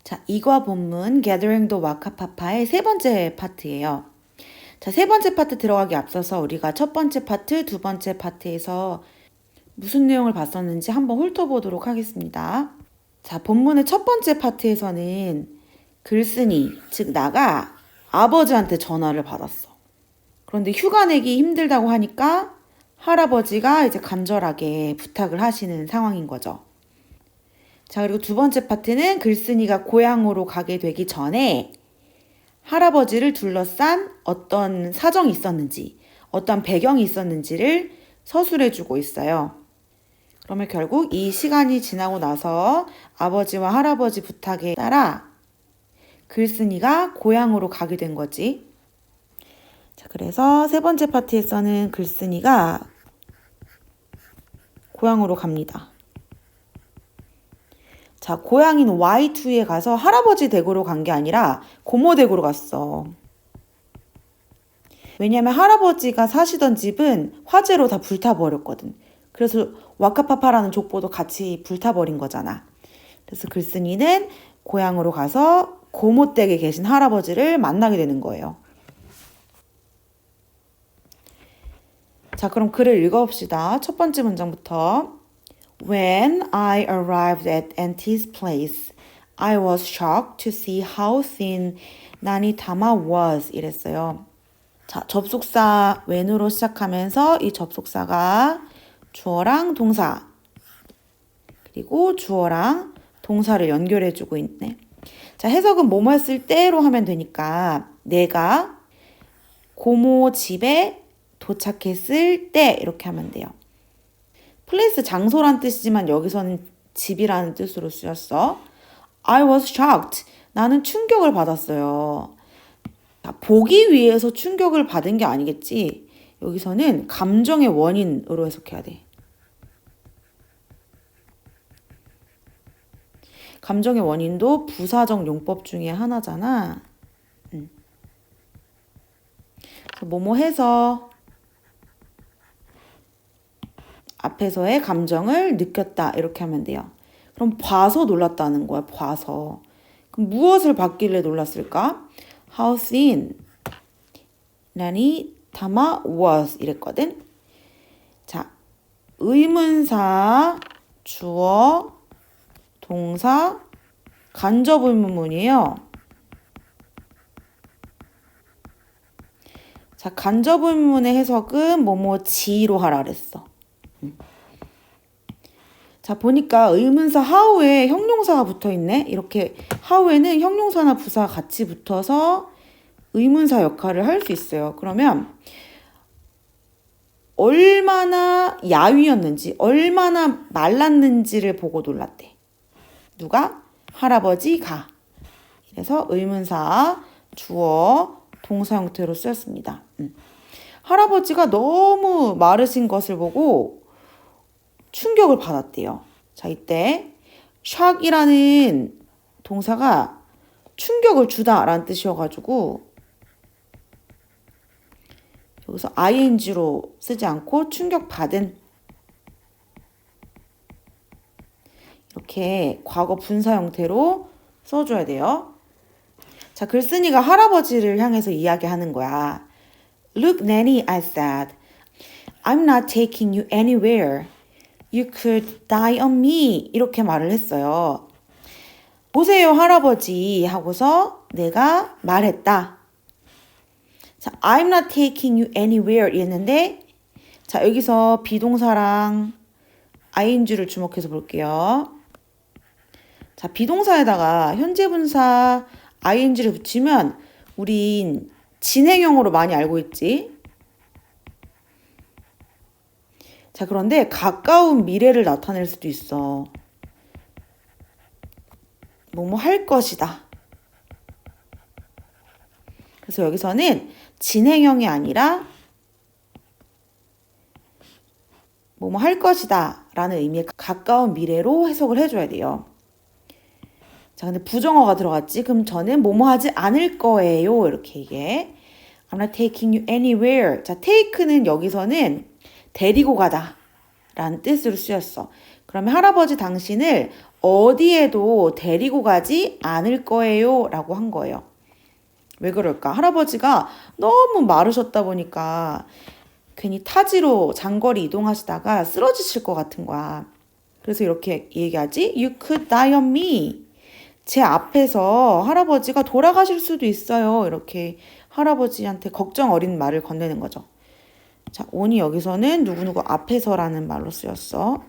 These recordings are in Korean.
자, 이과 본문 Gathering the Wakapapa의 세 번째 파트예요. 자, 세 번째 파트 들어가기 앞서서 우리가 첫 번째 파트, 두 번째 파트에서 무슨 내용을 봤었는지 한번 훑어보도록 하겠습니다. 자, 본문의 첫 번째 파트에서는 글쓴이, 즉 나가 아버지한테 전화를 받았어. 그런데 휴가 내기 힘들다고 하니까 할아버지가 이제 간절하게 부탁을 하시는 상황인 거죠. 자, 그리고 두 번째 파트는 글쓴이가 고향으로 가게 되기 전에 할아버지를 둘러싼 어떤 사정이 있었는지, 어떤 배경이 있었는지를 서술해주고 있어요. 그러면 결국 이 시간이 지나고 나서 아버지와 할아버지 부탁에 따라 글쓴이가 고향으로 가게 된 거지. 자, 그래서 세 번째 파트에서는 글쓴이가 고향으로 갑니다. 자, 고향인 Y2에 가서 할아버지 댁으로 간 게 아니라 고모 댁으로 갔어. 왜냐면 할아버지가 사시던 집은 화재로 다 불타버렸거든. 그래서 와카파파라는 족보도 같이 불타버린 거잖아. 그래서 글쓴이는 고향으로 가서 고모 댁에 계신 할아버지를 만나게 되는 거예요. 자, 그럼 글을 읽어봅시다. 첫 번째 문장부터. When I arrived at Auntie's place, I was shocked to see how thin 나니타마 was 이랬어요. 자, 접속사 when으로 시작하면서 이 접속사가 주어랑 동사 그리고 주어랑 동사를 연결해주고 있네. 자, 해석은 뭐뭐 했을 때로 하면 되니까 내가 고모 집에 도착했을 때 이렇게 하면 돼요. 플레이스 장소란 뜻이지만 여기서는 집이라는 뜻으로 쓰였어. I was shocked. 나는 충격을 받았어요. 자, 보기 위해서 충격을 받은 게 아니겠지. 여기서는 감정의 원인으로 해석해야 돼. 감정의 원인도 부사적 용법 중에 하나잖아. 뭐뭐 해서 앞에서의 감정을 느꼈다 이렇게 하면 돼요. 그럼 봐서 놀랐다는 거야. 봐서. 그럼 무엇을 봤길래 놀랐을까? How thin 나니타마 was 이랬거든. 자, 의문사, 주어, 동사, 간접 의문문이에요. 자, 간접 의문문의 해석은 뭐뭐지로 하라 그랬어. 자, 보니까 의문사 how에 형용사가 붙어있네. 이렇게 how에는 형용사나 부사가 같이 붙어서 의문사 역할을 할 수 있어요. 그러면 얼마나 야위였는지, 얼마나 말랐는지를 보고 놀랐대. 누가? 할아버지가. 그래서 의문사, 주어, 동사 형태로 쓰였습니다. 할아버지가 너무 마르신 것을 보고 충격을 받았대요. 자, 이때 shock이라는 동사가 충격을 주다라는 뜻이어가지고 여기서 ing로 쓰지 않고 충격받은 이렇게 과거 분사 형태로 써줘야 돼요. 자, 글쓴이가 할아버지를 향해서 이야기하는 거야. Look, Nanny, I said. I'm not taking you anywhere. You could die on me. 이렇게 말을 했어요. 보세요, 할아버지 하고서 내가 말했다. 자, I'm not taking you anywhere 이랬는데 자, 여기서 비동사랑 ing를 주목해서 볼게요. 자, 비동사에다가 현재 분사 ing를 붙이면 우린 진행형으로 많이 알고 있지. 자, 그런데 가까운 미래를 나타낼 수도 있어. 뭐뭐 할 것이다. 그래서 여기서는 진행형이 아니라 뭐뭐 할 것이다 라는 의미의 가까운 미래로 해석을 해줘야 돼요. 자, 근데 부정어가 들어갔지? 그럼 저는 뭐뭐 하지 않을 거예요. 이렇게 얘기해. I'm not taking you anywhere. 자, take는 여기서는 데리고 가다 라는 뜻으로 쓰였어. 그러면 할아버지 당신을 어디에도 데리고 가지 않을 거예요 라고 한 거예요. 왜 그럴까? 할아버지가 너무 마르셨다 보니까 괜히 타지로 장거리 이동하시다가 쓰러지실 것 같은 거야. 그래서 이렇게 얘기하지? You could die on me. 제 앞에서 할아버지가 돌아가실 수도 있어요. 이렇게 할아버지한테 걱정 어린 말을 건네는 거죠. 자, on이 여기서는 누구누구 앞에서라는 말로 쓰였어.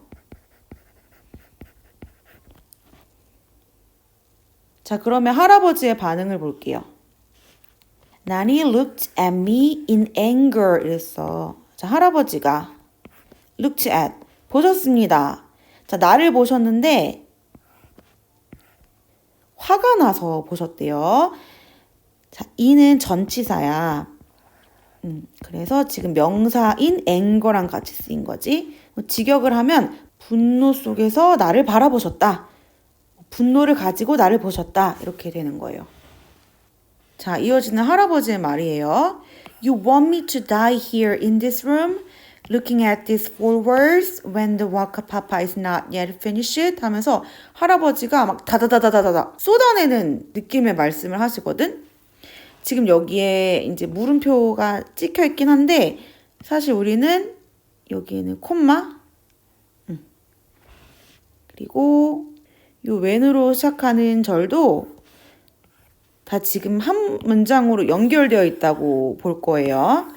자, 그러면 할아버지의 반응을 볼게요. Nani looked at me in anger 이랬어. 자, 할아버지가 looked at 보셨습니다. 자, 나를 보셨는데 화가 나서 보셨대요. 자, 이는 전치사야. 그래서 지금 명사인 anger랑 같이 쓰인 거지. 직역을 하면 분노 속에서 나를 바라보셨다. 분노를 가지고 나를 보셨다. 이렇게 되는 거예요. 자, 이어지는 할아버지의 말이에요. You want me to die here in this room? Looking at these four words when the waka papa is not yet finished 하면서 할아버지가 막 다다다다다다 쏟아내는 느낌의 말씀을 하시거든. 지금 여기에 이제 물음표가 찍혀 있긴 한데 사실 우리는 여기에는 콤마 그리고 요 when으로 시작하는 절도 다 지금 한 문장으로 연결되어 있다고 볼 거예요.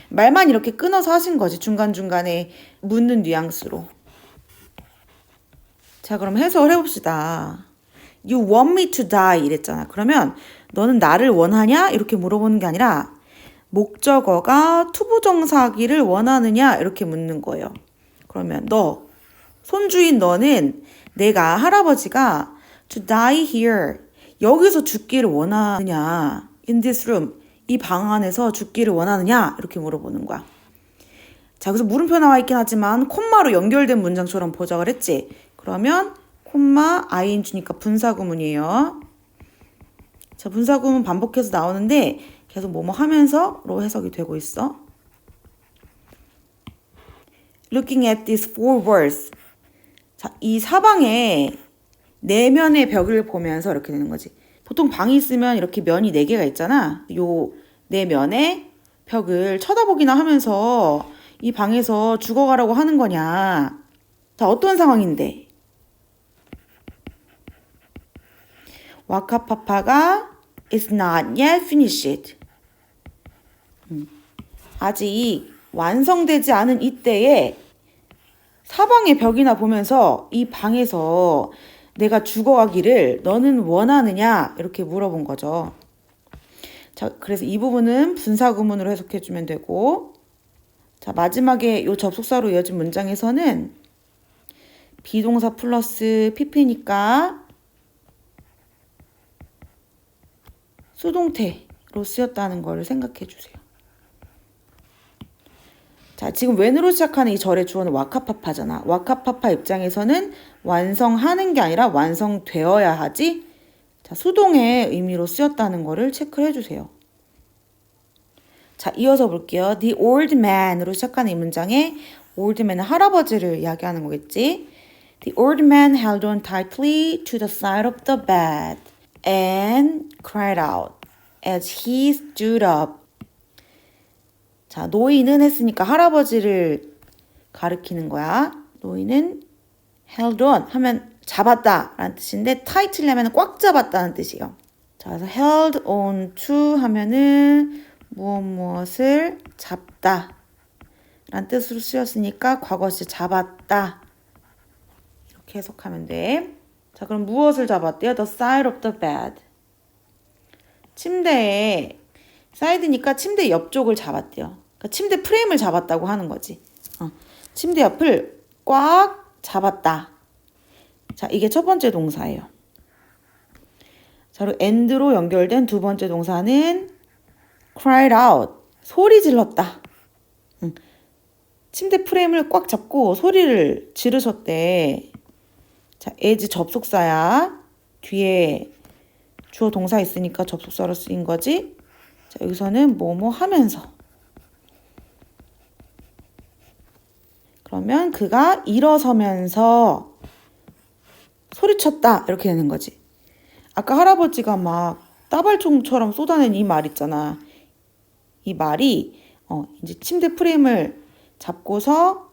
말만 이렇게 끊어서 하신 거지. 중간중간에 묻는 뉘앙스로. 자, 그럼 해석을 해봅시다. You want me to die 이랬잖아. 그러면 너는 나를 원하냐? 이렇게 물어보는 게 아니라 목적어가 투부정사기를 원하느냐? 이렇게 묻는 거예요. 그러면 너, 손주인 너는 내가 할아버지가 to die here 여기서 죽기를 원하느냐? In this room 이 방 안에서 죽기를 원하느냐? 이렇게 물어보는 거야. 자, 그래서 물음표 나와 있긴 하지만 콤마로 연결된 문장처럼 보작을 했지. 그러면 콤마 ing니까 분사구문이에요. 자, 분사구문 반복해서 나오는데 계속 뭐뭐 하면서로 해석이 되고 있어. Looking at these four words. 자, 이 사방에 내면의 벽을 보면서 이렇게 되는 거지. 보통 방이 있으면 이렇게 면이 4개가 있잖아. 요 내면의 벽을 쳐다보기나 하면서 이 방에서 죽어가라고 하는 거냐. 자, 어떤 상황인데? 와카파파가 is not yet finished. 아직 완성되지 않은 이때에 사방의 벽이나 보면서 이 방에서 내가 죽어가기를 너는 원하느냐 이렇게 물어본 거죠. 자, 그래서 이 부분은 분사구문으로 해석해주면 되고, 자, 마지막에 이 접속사로 이어진 문장에서는 비동사 플러스 pp니까 수동태로 쓰였다는 걸 생각해 주세요. 자, 지금 when으로 시작하는 이 절의 주어는 와카파파잖아. 와카파파 입장에서는 완성하는 게 아니라 완성되어야 하지. 자, 수동의 의미로 쓰였다는 거를 체크해 주세요. 자, 이어서 볼게요. The old man으로 시작하는 이 문장에 old man은 할아버지를 이야기하는 거겠지. The old man held on tightly to the side of the bed and cried out as he stood up. 자, 노인은 했으니까 할아버지를 가리키는 거야. 노인은 held on 하면 잡았다 라는 뜻인데 tightly 하면 꽉 잡았다는 뜻이에요. 자, 그래서 held on to 하면은 무엇을 잡다 라는 뜻으로 쓰였으니까 과거시 잡았다 이렇게 해석하면 돼. 자, 그럼 무엇을 잡았대요? The side of the bed. 침대에 사이드니까 침대 옆쪽을 잡았대요. 그러니까 침대 프레임을 잡았다고 하는 거지. 침대 옆을 꽉 잡았다. 자, 이게 첫 번째 동사예요. 자, 그리고 and로 연결된 두 번째 동사는 cried out. 소리 질렀다. 침대 프레임을 꽉 잡고 소리를 지르셨대. 자, as 접속사야. 뒤에 주어 동사 있으니까 접속사로 쓰인 거지. 자, 여기서는 뭐뭐 하면서. 그러면 그가 일어서면서 소리쳤다. 이렇게 되는 거지. 아까 할아버지가 막 따발총처럼 쏟아낸 이 말 있잖아. 이 말이 이제 침대 프레임을 잡고서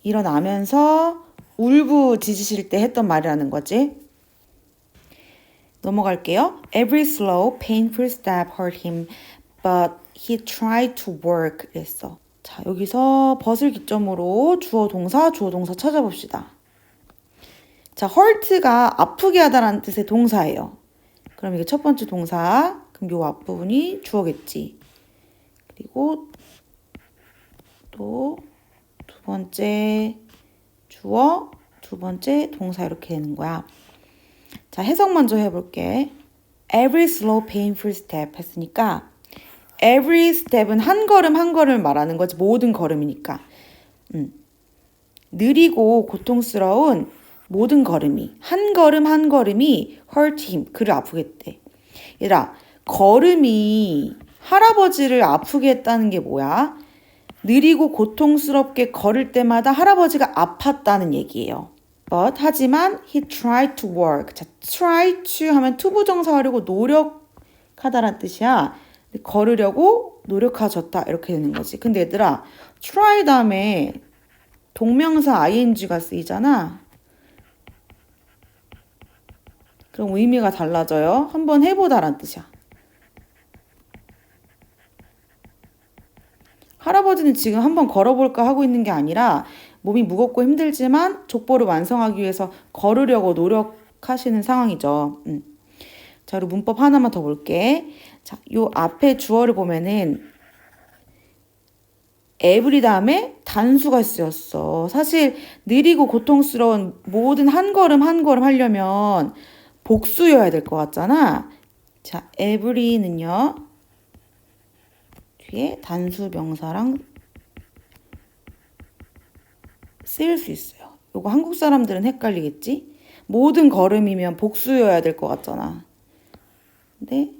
일어나면서 울부짖으실 때 했던 말이라는 거지. 넘어갈게요. Every slow, painful step hurt him, but he tried to work. 그랬어. 자, 여기서 but을 기점으로 주어 동사 찾아봅시다. 자, hurt가 아프게 하다라는 뜻의 동사예요. 그럼 이게 첫 번째 동사, 그럼 요 앞부분이 주어겠지. 그리고 또 두 번째 주어, 두 번째 동사 이렇게 되는 거야. 자, 해석 먼저 해볼게. Every slow, painful step 했으니까 every step은 한 걸음 한 걸음을 말하는 거지. 모든 걸음이니까. 느리고 고통스러운 모든 걸음이 한 걸음 한 걸음이 hurt him. 그를 아프게 했대. 얘들아, 걸음이 할아버지를 아프게 했다는 게 뭐야? 느리고 고통스럽게 걸을 때마다 할아버지가 아팠다는 얘기예요. But 하지만 he tried to work. 자, try to 하면 투부정사 하려고 노력하다란 뜻이야. 걸으려고 노력하셨다 이렇게 되는 거지. 근데 얘들아, try 다음에 동명사 ing가 쓰이잖아. 그럼 의미가 달라져요. 한번 해보다란 뜻이야. 할아버지는 지금 한번 걸어볼까 하고 있는 게 아니라 몸이 무겁고 힘들지만 족보를 완성하기 위해서 걸으려고 노력하시는 상황이죠. 자, 그리고 문법 하나만 더 볼게. 자, 요 앞에 주어를 보면은 every 다음에 단수가 쓰였어. 사실 느리고 고통스러운 모든 한 걸음 한 걸음 하려면 복수여야 될 것 같잖아. 자, every는요. 뒤에 단수 명사랑 쓰일 수 있어요. 요거 한국 사람들은 헷갈리겠지? 모든 걸음이면 복수여야 될 것 같잖아. 근데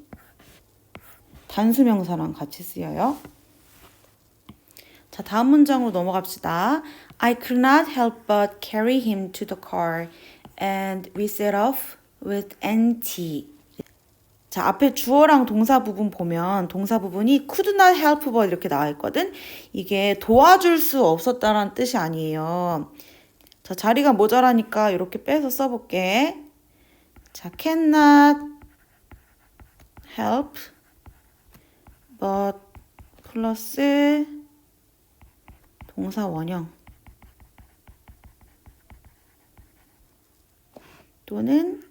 단수 명사랑 같이 쓰여요. 자, 다음 문장으로 넘어갑시다. I could not help but carry him to the car and we set off with NT. 자, 앞에 주어랑 동사 부분 보면 동사 부분이 could not help but 이렇게 나와 있거든. 이게 도와줄 수 없었다라는 뜻이 아니에요. 자, 자리가 모자라니까 이렇게 빼서 써볼게. 자, cannot help but 플러스 동사 원형 또는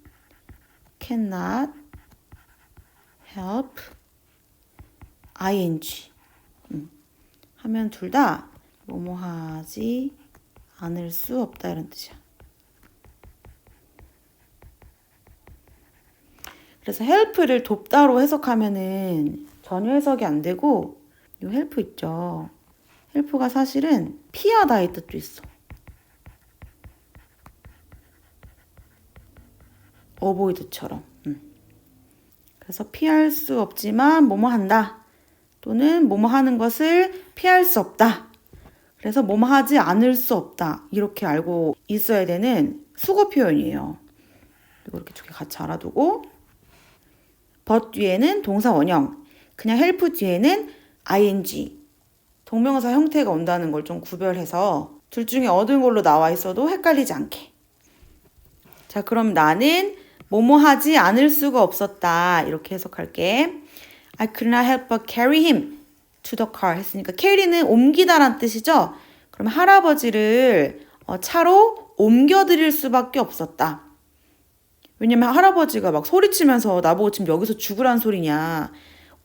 cannot help ing 하면 둘 다 뭐뭐 하지 않을 수 없다 이런 뜻이야. 그래서 help를 돕다로 해석하면은 전혀 해석이 안 되고 이 help 있죠. help가 사실은 피하다의 뜻도 있어. avoid처럼. 그래서 피할 수 없지만 뭐뭐 한다. 또는 뭐뭐 하는 것을 피할 수 없다. 그래서 뭐뭐 하지 않을 수 없다. 이렇게 알고 있어야 되는 수거 표현이에요. 그리고 이렇게 두 개 같이 알아두고 but 뒤에는 동사 원형. 그냥 help 뒤에는 ing. 동명사 형태가 온다는 걸 좀 구별해서 둘 중에 어느 걸로 나와 있어도 헷갈리지 않게. 자, 그럼 나는 뭐뭐 하지 않을 수가 없었다. 이렇게 해석할게. I could not help but carry him to the car 했으니까 carry는 옮기다란 뜻이죠. 그럼 할아버지를 차로 옮겨드릴 수밖에 없었다. 왜냐면 할아버지가 막 소리치면서 나보고 지금 여기서 죽으란 소리냐.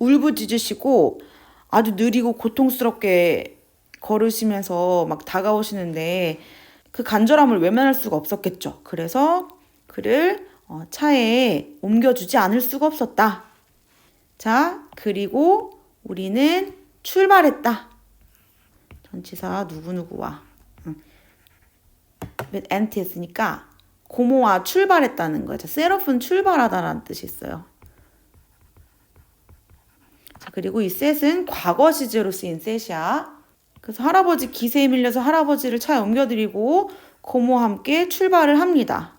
울부짖으시고 아주 느리고 고통스럽게 걸으시면서 막 다가오시는데 그 간절함을 외면할 수가 없었겠죠. 그래서 그를 차에 옮겨주지 않을 수가 없었다. 자, 그리고 우리는 출발했다. 전치사 누구누구와 with NT 했으니까 고모와 출발했다는 거예요. 자, set off는 출발하다라는 뜻이 있어요. 자, 그리고 이 set은 과거 시제로 쓰인 set이야. 그래서 할아버지 기세에 밀려서 할아버지를 차에 옮겨드리고 고모와 함께 출발을 합니다.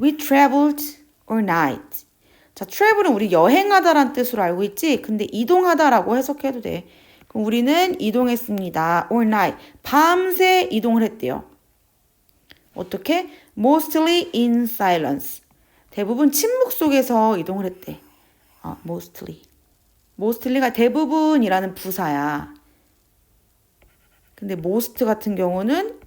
We traveled all night. 자, travel은 우리 여행하다란 뜻으로 알고 있지? 근데 이동하다라고 해석해도 돼. 그럼 우리는 이동했습니다. all night. 밤새 이동을 했대요. 어떻게? Mostly in silence. 대부분 침묵 속에서 이동을 했대. mostly. mostly가 대부분이라는 부사야. 근데 most 같은 경우는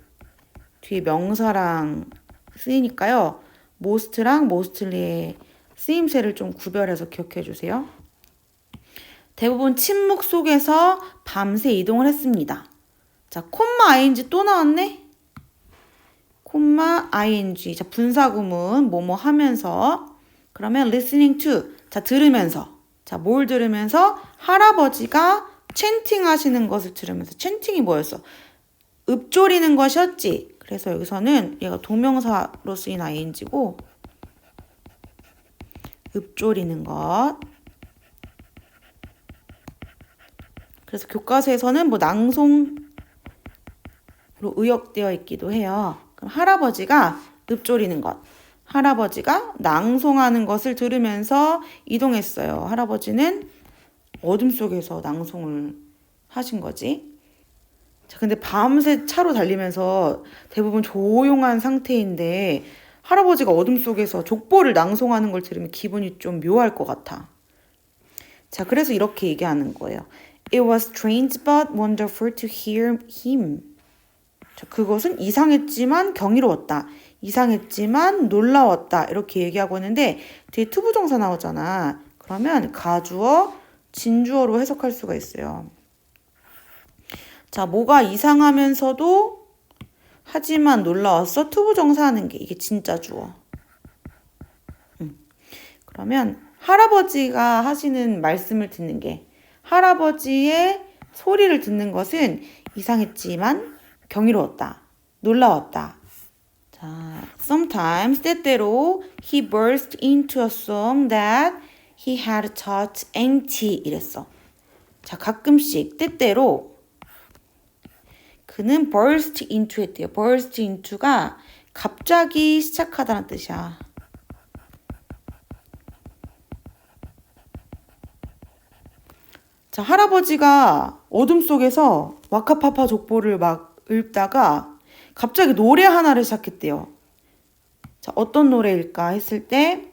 뒤에 명사랑 쓰이니까요. most랑 mostly의 쓰임새를 좀 구별해서 기억해 주세요. 대부분 침묵 속에서 밤새 이동을 했습니다. 자, 콤마 ing 또 나왔네? 콤마 ing. 자, 분사구문 뭐뭐 하면서. 그러면 listening to. 자, 들으면서. 자, 뭘 들으면서? 할아버지가 chanting 하시는 것을 들으면서. chanting이 뭐였어? 읊조리는 것이었지. 그래서 여기서는 얘가 동명사로 쓰인 ing고 읊조리는 것. 그래서 교과서에서는 뭐 낭송으로 의역되어 있기도 해요. 그럼 할아버지가 읊조리는 것. 할아버지가 낭송하는 것을 들으면서 이동했어요. 할아버지는 어둠 속에서 낭송을 하신 거지. 자, 근데 밤새 차로 달리면서 대부분 조용한 상태인데 할아버지가 어둠 속에서 족보를 낭송하는 걸 들으면 기분이 좀 묘할 것 같아. 자, 그래서 이렇게 얘기하는 거예요. It was strange but wonderful to hear him. 자, 그것은 이상했지만 경이로웠다. 이상했지만 놀라웠다. 이렇게 얘기하고 있는데 뒤에 투부정사 나오잖아. 그러면 가주어, 진주어로 해석할 수가 있어요. 자, 뭐가 이상하면서도 하지만 놀라웠어. 투부정사 하는 게 이게 진짜 주어. 그러면 할아버지가 하시는 말씀을 듣는 게 할아버지의 소리를 듣는 것은 이상했지만 경이로웠다. 놀라웠다. 자, sometimes 때때로 he burst into a song that he had taught Auntie 이랬어. 자, 가끔씩 때때로 그는 burst into 했대요. burst into가 갑자기 시작하다는 뜻이야. 자, 할아버지가 어둠 속에서 와카파파 족보를 막 읽다가 갑자기 노래 하나를 시작했대요. 자, 어떤 노래일까 했을 때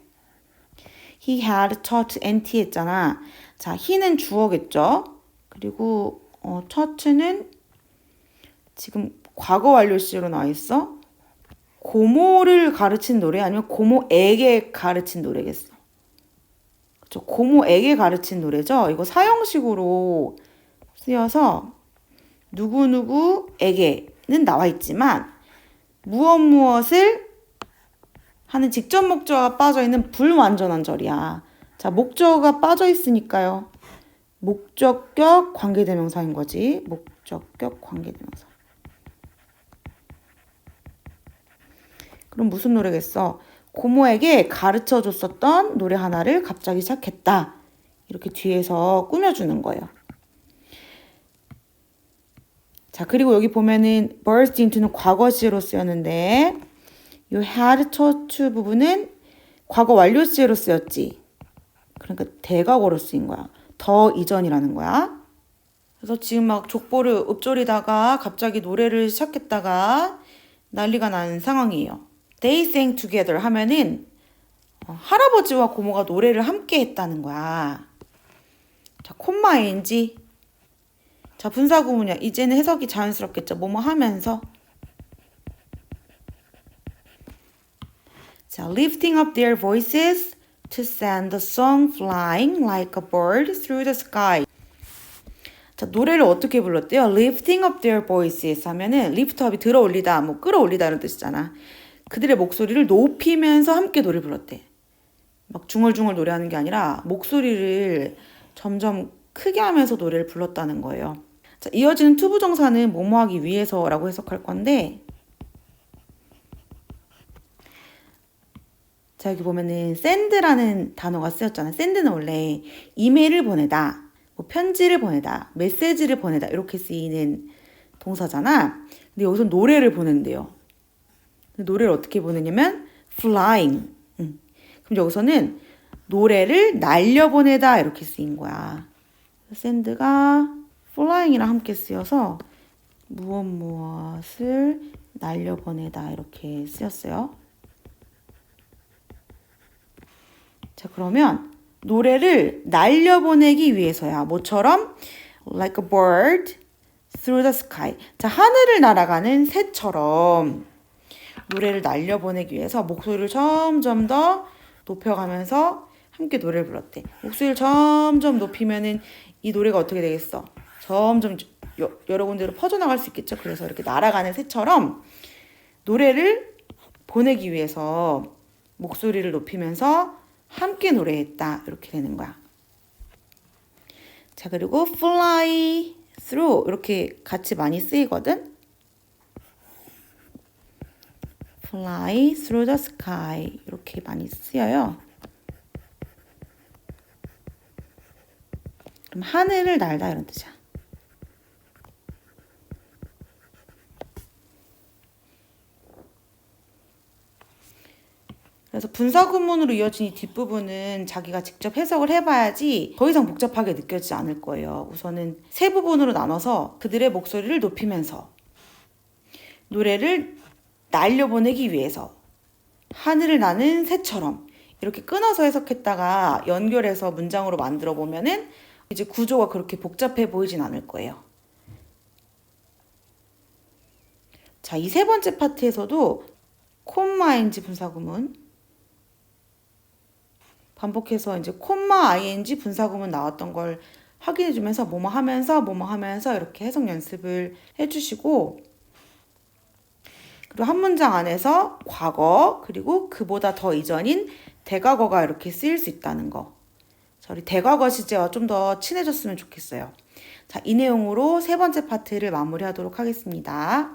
he had taught Auntie 했잖아. 자, he는 주어겠죠. 그리고 touch는 지금 과거 완료 시제로 나와 있어. 고모를 가르친 노래 아니면 고모에게 가르친 노래겠어. 그렇죠? 고모에게 가르친 노래죠. 이거 사형식으로 쓰여서 누구누구에게는 나와 있지만 무엇을 하는 직접 목적어가 빠져 있는 불완전한 절이야. 자, 목적어가 빠져 있으니까요. 목적격 관계대명사인 거지. 목적격 관계대명사. 그럼 무슨 노래겠어? 고모에게 가르쳐 줬었던 노래 하나를 갑자기 시작했다. 이렇게 뒤에서 꾸며주는 거예요. 자, 그리고 여기 보면은 burst into는 과거 시제로 쓰였는데 you had taught to 부분은 과거 완료 시제로 쓰였지. 그러니까 대과거로 쓰인 거야. 더 이전이라는 거야. 그래서 지금 막 족보를 읊조리다가 갑자기 노래를 시작했다가 난리가 난 상황이에요. They sang together 하면은 할아버지와 고모가 노래를 함께 했다는 거야. 자, 콤마 ing. 자, 분사구문이야. 이제는 해석이 자연스럽겠죠. 뭐뭐 하면서. 자, lifting up their voices to send the song flying like a bird through the sky. 자, 노래를 어떻게 불렀대요? lifting up their voices 하면은 lift up이 들어 올리다, 뭐 끌어올리다 이런 뜻이잖아. 그들의 목소리를 높이면서 함께 노래 불렀대. 막 중얼중얼 노래하는 게 아니라 목소리를 점점 크게 하면서 노래를 불렀다는 거예요. 자, 이어지는 투부정사는 뭐뭐 하기 위해서라고 해석할 건데 자, 여기 보면은 send라는 단어가 쓰였잖아. send는 원래 이메일을 보내다, 뭐 편지를 보내다, 메시지를 보내다 이렇게 쓰이는 동사잖아. 근데 여기서 노래를 보낸대요. 노래를 어떻게 보내냐면 flying. 그럼 여기서는 노래를 날려보내다 이렇게 쓰인 거야. send가 flying이랑 함께 쓰여서 무엇을 날려보내다 이렇게 쓰였어요. 자, 그러면 노래를 날려보내기 위해서야. 뭐처럼? Like a bird through the sky. 자, 하늘을 날아가는 새처럼 노래를 날려보내기 위해서 목소리를 점점 더 높여가면서 함께 노래를 불렀대. 목소리를 점점 높이면은 이 노래가 어떻게 되겠어? 점점 여러 군데로 퍼져나갈 수 있겠죠. 그래서 이렇게 날아가는 새처럼 노래를 보내기 위해서 목소리를 높이면서 함께 노래했다. 이렇게 되는 거야. 자, 그리고 fly through 이렇게 같이 많이 쓰이거든. fly through the sky 이렇게 많이 쓰여요. 그럼 하늘을 날다 이런 뜻이야. 그래서 분사구문으로 이어진 이 뒷부분은 자기가 직접 해석을 해봐야지 더 이상 복잡하게 느껴지지 않을 거예요. 우선은 세 부분으로 나눠서 그들의 목소리를 높이면서 노래를 날려보내기 위해서 하늘을 나는 새처럼 이렇게 끊어서 해석했다가 연결해서 문장으로 만들어 보면은 이제 구조가 그렇게 복잡해 보이진 않을 거예요. 자, 이 세 번째 파트에서도 콤마-ing 분사구문 반복해서 이제 콤마 ing 분사구문 나왔던 걸 확인해 주면서 뭐뭐 하면서 이렇게 해석 연습을 해주시고 그리고 한 문장 안에서 과거 그리고 그보다 더 이전인 대과거가 이렇게 쓰일 수 있다는 거. 자, 우리 대과거 시제와 좀 더 친해졌으면 좋겠어요. 자, 이 내용으로 세 번째 파트를 마무리하도록 하겠습니다.